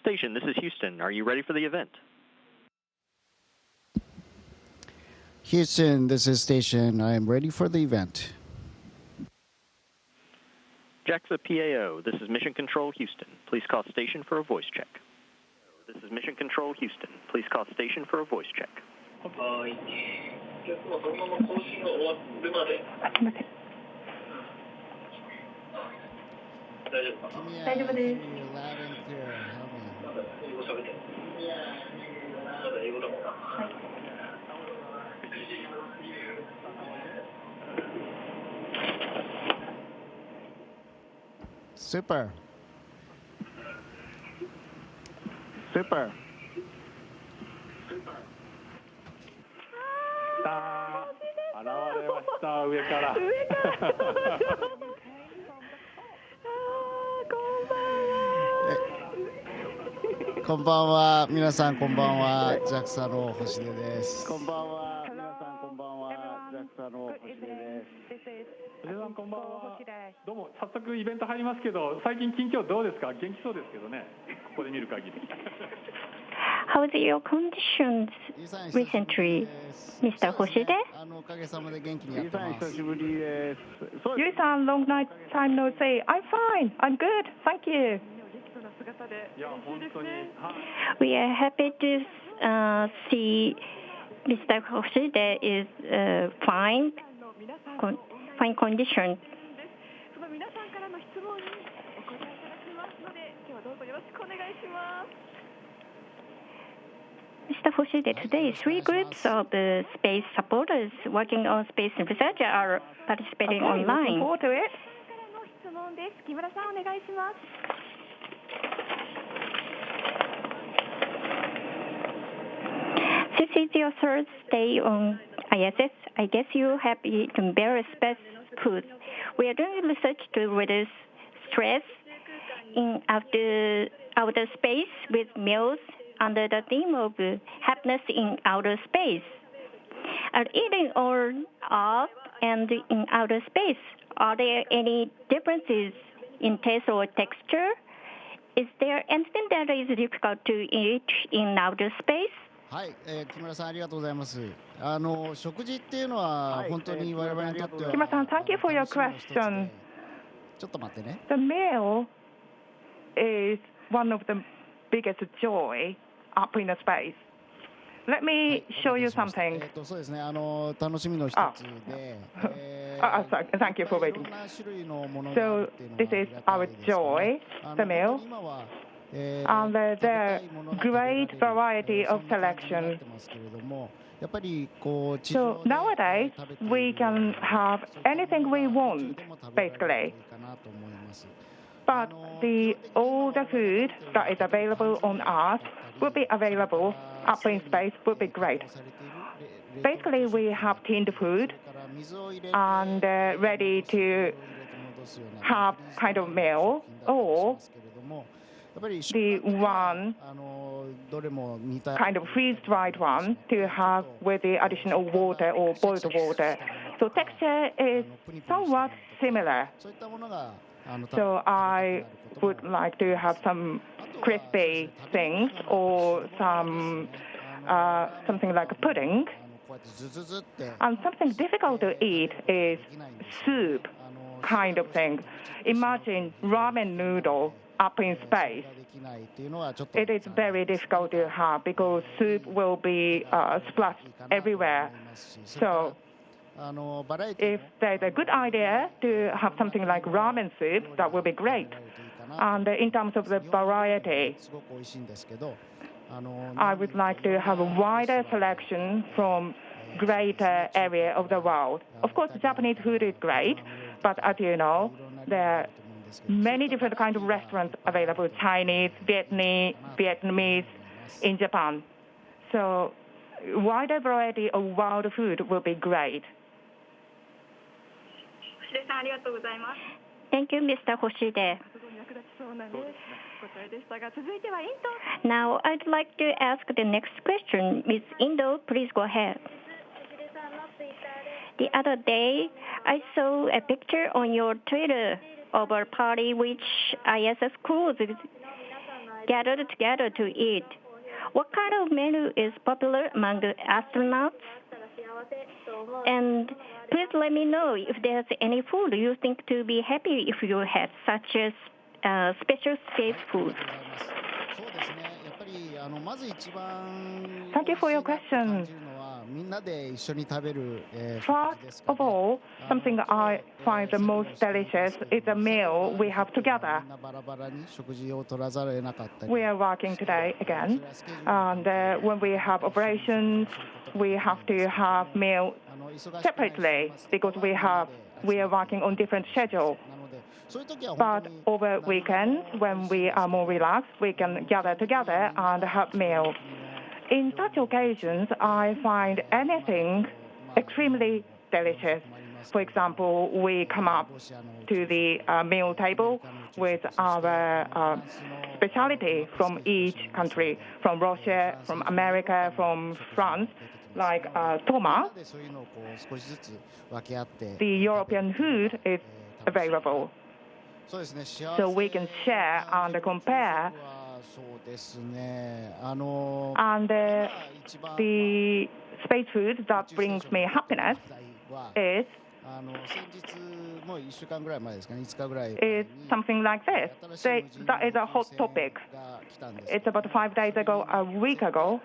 station, this is Houston. Are you ready for the event? Houston, this is station. I am ready for the event. JAXA PAO, this is Mission Control Houston. Please call station for a voice check. This is Mission Control Houston. Please call station for a voice check. Super. Super. 現れました上からこんばんは皆さんこんばんは JAXA の星出です。こんばんは皆さんこんばんは JAXA の星出です。星出さんこんばんは。どうも早速イベント入りますけど最近近況どうですか？元気そうですけどねここで見る限り。How's your conditions recently, Mr. Hoshide? おかげさまで元気にやってます。久しぶりです。Yu-san, long time no see. I'm fine. I'm good. Thank you. いや本当に。We are happy to see Mr. Hoshide is fine condition. Mr. Hoshide, today 3 groups of space supporters working on space research are participating online. Looking forward to it. This is your third day on ISS. I guess you have eaten various space foods. We are doing research to reduce stress in outer space with meals under the theme of happiness in outer space. Are eating on Earth and in outer space, are there any differences in taste or texture? Is there anything that is difficult to eat in outer space? はい、木村さんありがとうございます。食事っていうのは本当に我々にとっては。木村さん、thank you for your question. ちょっと待ってね。The meal is one of the biggest joy up in the space. Let me show you something. そうですね。楽しみの一つで。Thank you for waiting. So this is our joy, the meal. And there's a great variety of selection. So nowadays, we can have anything we want, basically. But all the food that is available on Earth will be available up in space, would be great. Basically, we have tinned food and ready to have kind of meal, or the one kind of freeze-dried one to have with the additional water or boiled water. So texture is somewhat similar. So I would like to have some crispy things or something like a pudding. And something difficult to eat is soup kind of thing. Imagine ramen noodle up in space. It is very difficult to have because soup will be splashed everywhere. So if there's a good idea to have something like ramen soup, that would be great. And in terms of the variety, I would like to have a wider selection from greater area of the world. Of course, Japanese food is great, but as you know, there are many different kinds of restaurants available, Chinese, Vietnamese in Japan. So wider variety of wild food will be great. Thank you, Mr. Hoshide. Now, I'd like to ask the next question. Ms. Indo, please go ahead. The other day, I saw a picture on your Twitter of a party which ISS crews gathered together to eat. What kind of menu is popular among the astronauts? And please let me know if there's any food you think to be happy if you had, such as special space food. Thank you for your question. First of all, something I find the most delicious is a meal we have together. We are working today again, and when we have operations, we have to have meal separately because we are working on different schedules. But over weekends, when we are more relaxed, we can gather together and have meal. In such occasions, I find anything extremely delicious. For example, we come up to the meal table with our specialty from each country, from Russia, from America, from France, like toma. The European food is available. So we can share and compare. And the space food that brings me happiness is something like this. That is a hot topic. It's about 5 days ago, a week ago,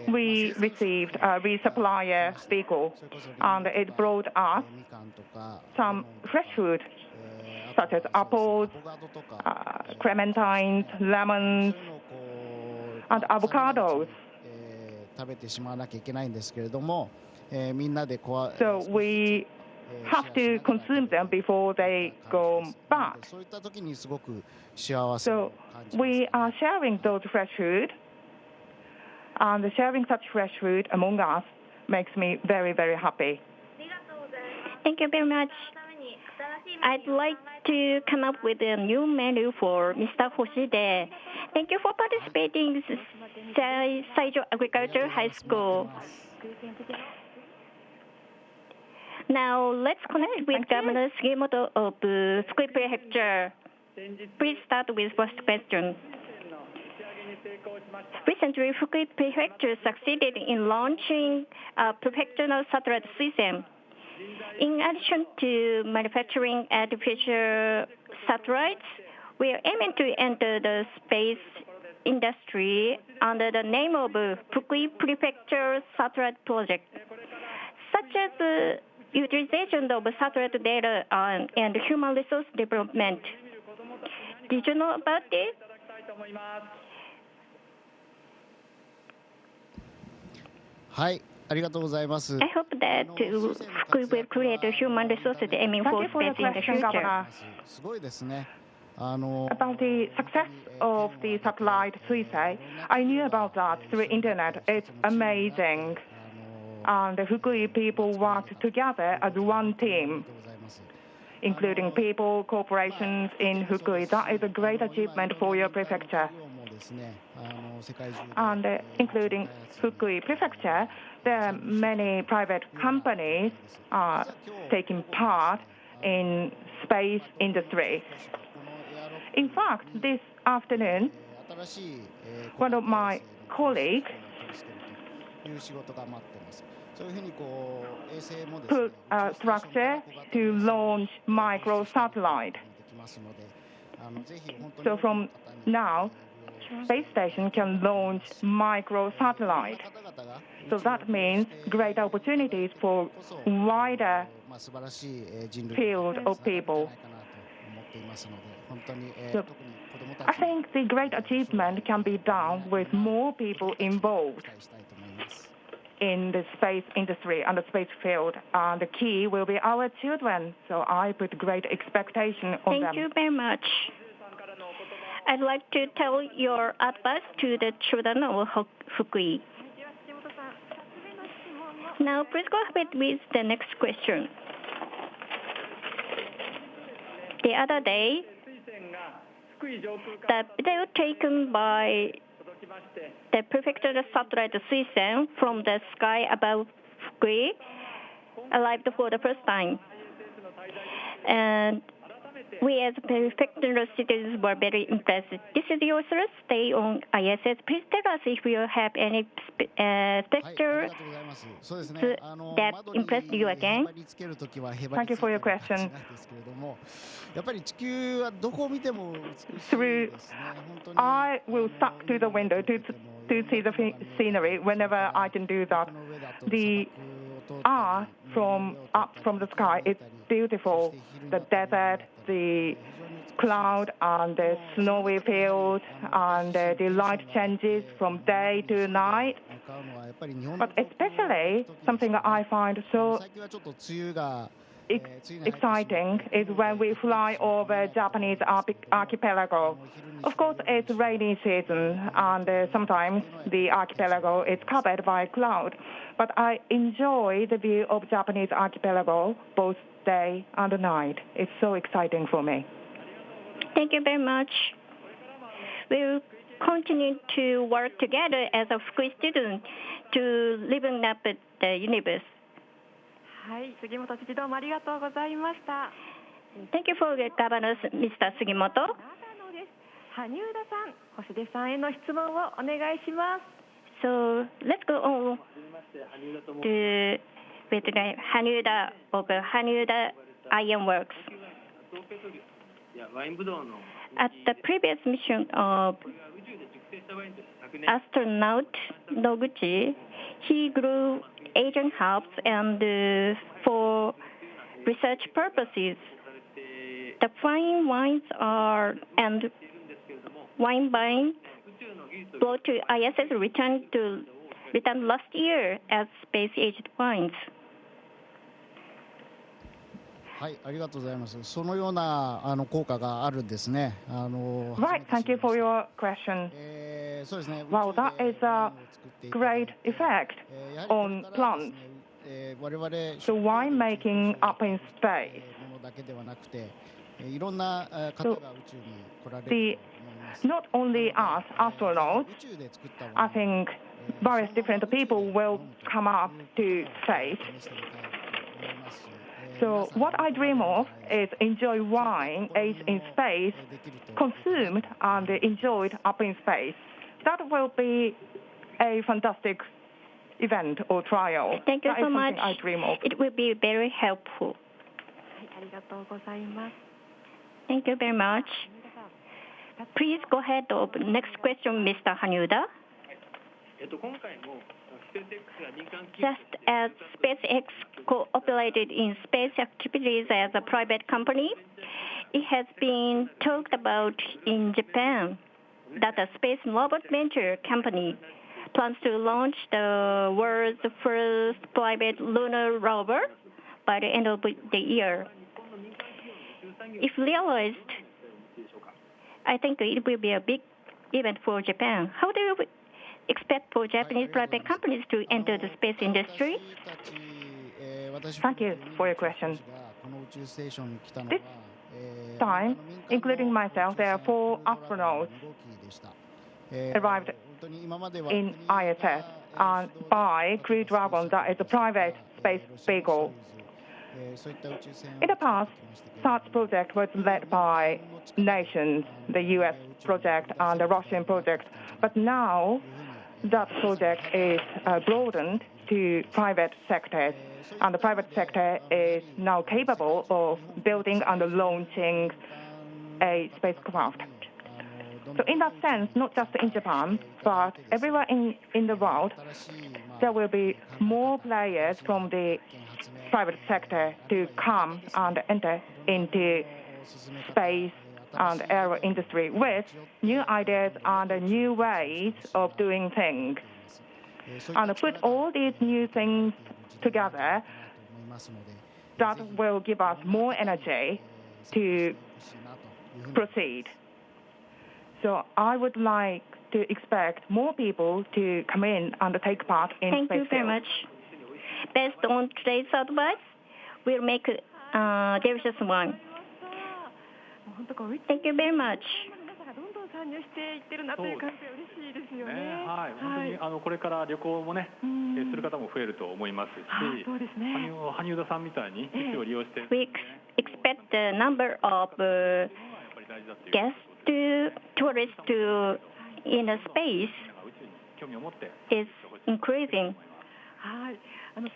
we received a resupplier vehicle, and it brought us some fresh food, such as apples, clementines, lemons, and avocados. So we have to consume them before they go bad. So we are sharing those fresh food, and sharing such fresh food among us makes me very, very happy. Thank you very much. I'd like to come up with a new menu for Mr. Hoshide. Thank you for participating in Saijo Agricultural High School. Now, let's connect with Governor Sugimoto of Fukui Prefecture. Please start with first question. Recently, Fukui Prefecture succeeded in launching a prefectural satellite system. In addition to manufacturing artificial satellites, we are aiming to enter the space industry under the name of Fukui Prefecture Satellite Project, such as the utilization of satellite data and human resource development. Did you know about this? I hope that Fukui will create a human resources aiming for space in the future. About the success of the satellite Suisei, I knew about that through internet. It's amazing. And the Fukui people worked together as one team, including people, corporations in Fukui. That is a great achievement for your prefecture. And including Fukui Prefecture, there are many private companies taking part in space industry. In fact, this afternoon, one of my colleagues put a structure to launch microsatellite. So from now, space station can launch microsatellite. So that means great opportunities for wider field of people. So I think the great achievement can be done with more people involved in the space industry and the space field. And the key will be our children. So I put great expectation on them. Thank you very much. I'd like to tell your advice to the children of Fukui. Now, please go ahead with the next question. The other day, the video taken by the prefectural satellite system from the sky above Fukui arrived for the first time. And We as professional citizens were very impressed. This is your third stay on ISS. Please tell us if you have any special that impressed you again. Thank you for your question. I will stop to the window to see the scenery whenever I can do that. The art from up from the sky is beautiful. The desert, the cloud, and the snowy field, and the light changes from day to night. But especially something I find so exciting is when we fly over Japanese archipelago. Of course, it's rainy season, and sometimes the archipelago is covered by cloud. But I enjoy the view of Japanese archipelago both day and night. It's so exciting for me. Thank you very much. We'll continue to work together as a Fukuи student to living up at the universe. Thank you for your governance, Mr. Sugimoto. 羽生田さん、星出さんへの質問をお願いします。So let's go on to with the Hanuda of Hanuda Iron Works. At the previous mission of astronaut Noguchi, he grew Asian herbs and for research purposes. The fine wines and wine brought to ISS returned last year as space-aged wines. はい、ありがとうございます。そのような効果があるんですね。Right, thank you for your question. そうですね。Well, that is a great effect on plants. So wine making up in space. だけではなくて、いろんな方が宇宙に来られる。Not only us astronauts, I think various different people will come up to space. So what I dream of is enjoy wine aged in space, consumed and enjoyed up in space. That will be a fantastic event or trial. Thank you that so is much. I dream of. It will be very helpful. ありがとうございます。 Thank you very much. Please go ahead to next question, Mr. Hanuda. Just as SpaceX cooperated in space activities as a private company, it has been talked about in Japan that a space robot venture company plans to launch the world's first private lunar rover by the end of the year. If realized, I think it will be a big event for Japan. How do you expect for Japanese private companies to enter the space industry? Thank you for your question. This time, including myself, there are 4 astronauts arrived in ISS and by Crew Dragon, that is a private space vehicle. In the past, such project was led by nations, the US project and the Russian project. But now, that project is broadened to private sectors, and the private sector is now capable of building and launching a spacecraft. So in that sense, not just in Japan, but everywhere in the world, there will be more players from the private sector to come and enter into space and aero industry with new ideas and new ways of doing things. And put all these new things together, that will give us more energy to proceed. So I would like to expect more people to come in and take part in space. Thank you very much. Based on today's advice, we'll make delicious wine. Thank you very much. 参入していってるなという感じで嬉しいですよね。はい、本当にこれから旅行もね、する方も増えると思いますし、そうですね。羽生田さんみたいに基地を利用して、We expect the number of guests tourists in a space is increasing. はい、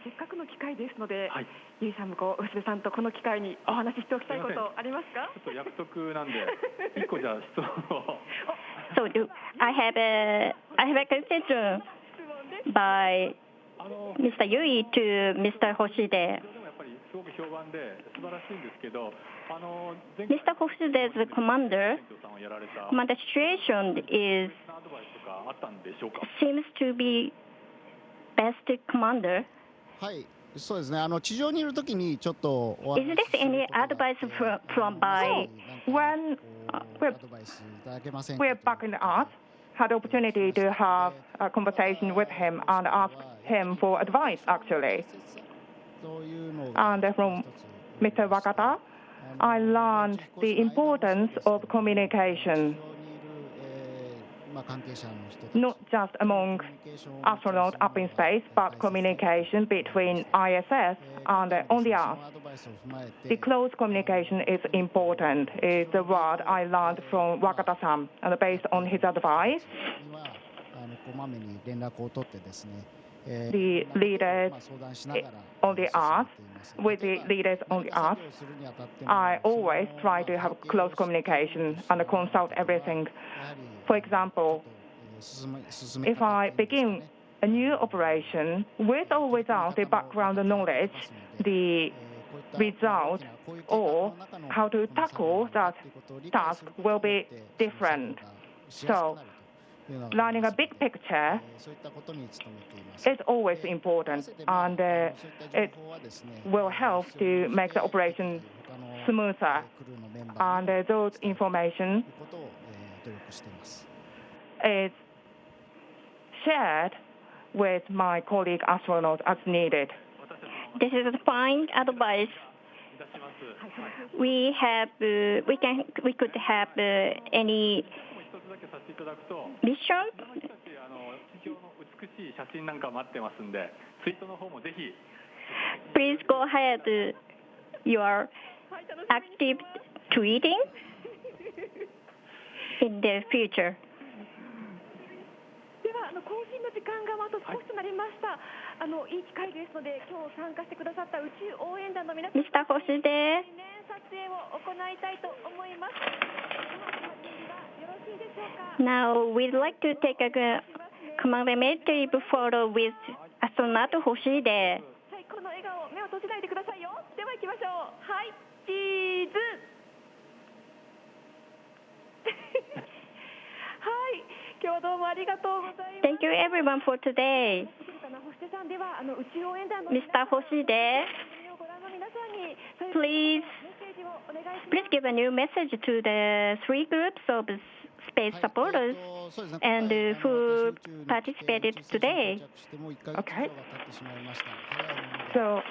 せっかくの機会ですので、ゆいさんも星出さんとこの機会にお話ししておきたいことありますか？ちょっと約束なんで、一個じゃあ質問を。So I have a question by Mr. Yui to Mr. Hoshide. Mr. Hoshide's commander situation seems to be best commander. はい、そうですね。地上にいるときにちょっと。Is this any advice from by When we're back in the Earth, had the opportunity to have a conversation with him and ask him for advice actually. And from Mr. Wakata, I learned the importance of communication, not just among astronauts up in space, but communication between ISS and on the Earth. The close communication is important, is the word I learned from Wakata-san, and based on his advice, the leaders on the Earth, with the leaders on the Earth, I always try to have close communication and consult everything. For example, if I begin a new operation with or without the background knowledge, the result or how to tackle that task will be different. So, learning a big picture is always important, and it will help to make the operation smoother. And those information is shared with my colleague astronauts as needed. This is a fine advice. We could have any mission. Please go ahead. You are active tweeting in the future. では更新の時間があと少しとなりました。いい機会ですので、今日参加してくださった宇宙応援団の皆さん、Mr. Hoshide, 記念撮影を行いたいと思います。よろしいでしょうか。now we'd like to take a commemorative photo with astronaut Hoshide. 最高の笑顔、目を閉じないでくださいよ。では行きましょう。はい、チーズ。はい、今日はどうもありがとうございます。Thank you everyone for today. Mr. Hoshide, please give a new message to the three groups of space supporters and who participated today. Okay. So,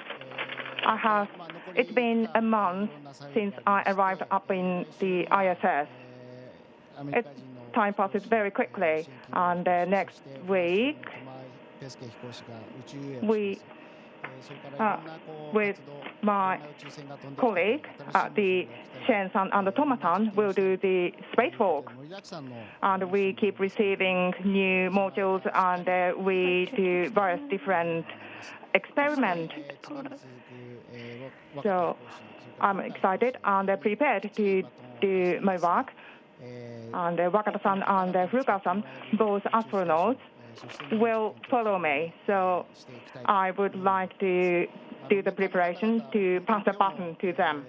it's been a month since I arrived up in the ISS. Time passes very quickly, and next week, with my colleague, the Shen-san and Toma-san, will do the spacewalk. And we keep receiving new modules, and we do various different experiments. So I'm excited and prepared to do my work. And Wakata-san and Furukawa-san, both astronauts, will follow me. So I would like to do the preparation to pass the baton to them.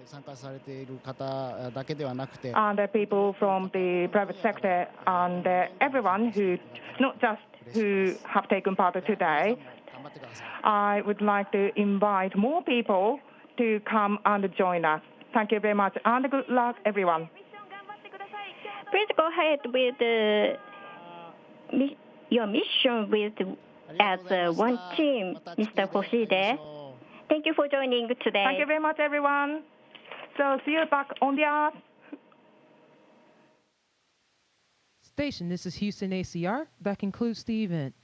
And the people from the private sector and everyone who, not just who have taken part today, I would like to invite more people to come and join us. Thank you very much, and good luck, everyone. Please go ahead with your mission as one team, Mr. Hoshide. Thank you for joining today. Thank you very much, everyone. So see you back on the Earth. Station, this is Houston ACR. That concludes the event.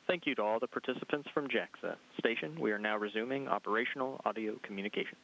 Thank you to all the participants from JAXA. Station, we are now resuming operational audio communications.